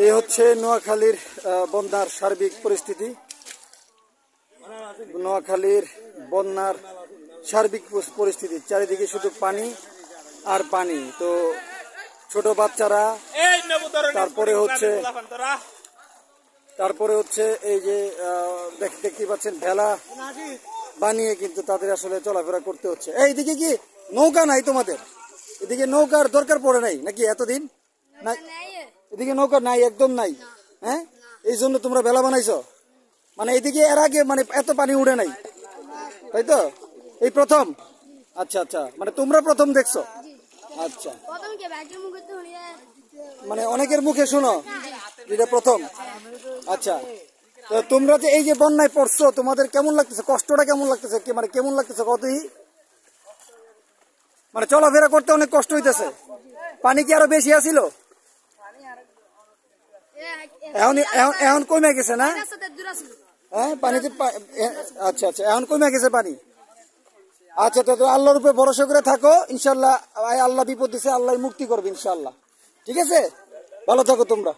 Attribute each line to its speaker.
Speaker 1: এই হচ্ছে নোয়াখালীর বন্যার সার্বিক পরিস্থিতি। নোয়াখালীর বন্যার সার্বিক পরিস্থিতি, চারিদিকে শুধু পানি আর পানি। তো ছোট বাচ্চারা, তারপরে হচ্ছে এই যে দেখতে পাচ্ছেন ভেলা বানিয়ে কিন্তু তাদের আসলে চলাফেরা করতে হচ্ছে। এইদিকে কি নৌকা নাই তোমাদের? এদিকে নৌকার দরকার পড়ে নাই নাকি এতদিন? না, এদিকে নৌকা নাই, একদম নাই। হ্যাঁ, এই জন্য তোমরা ভেলা বানাইছো? মানে এদিকে এর আগে মানে এত পানি উঠে নাই, তাই তো? এই প্রথম? আচ্ছা আচ্ছা, মানে তোমরা প্রথম দেখছো? আচ্ছা, মানে অনেকের মুখে শোনো এটা প্রথম। আচ্ছা, তো তোমরা যে এই যে বন্যায় পড়ছো, তোমাদের কেমন লাগতেছে? কষ্টটা কেমন লাগতেছে? মানে কেমন লাগতেছে কতই? মানে চলাফেরা করতে অনেক কষ্ট হইতেছে? পানি কি আরো বেশি আসিল? এখন কমে গেছে না? হ্যাঁ, পানিতে আচ্ছা আচ্ছা, এখন কমে গেছে পানি। আচ্ছা, তো আল্লাহর উপরে ভরসা করে থাকো, ইনশাল্লাহ। আল্লাহ বিপদ দিছে, আল্লাহ মুক্তি করবে ইনশাল্লাহ। ঠিক আছে, ভালো থাকো তোমরা।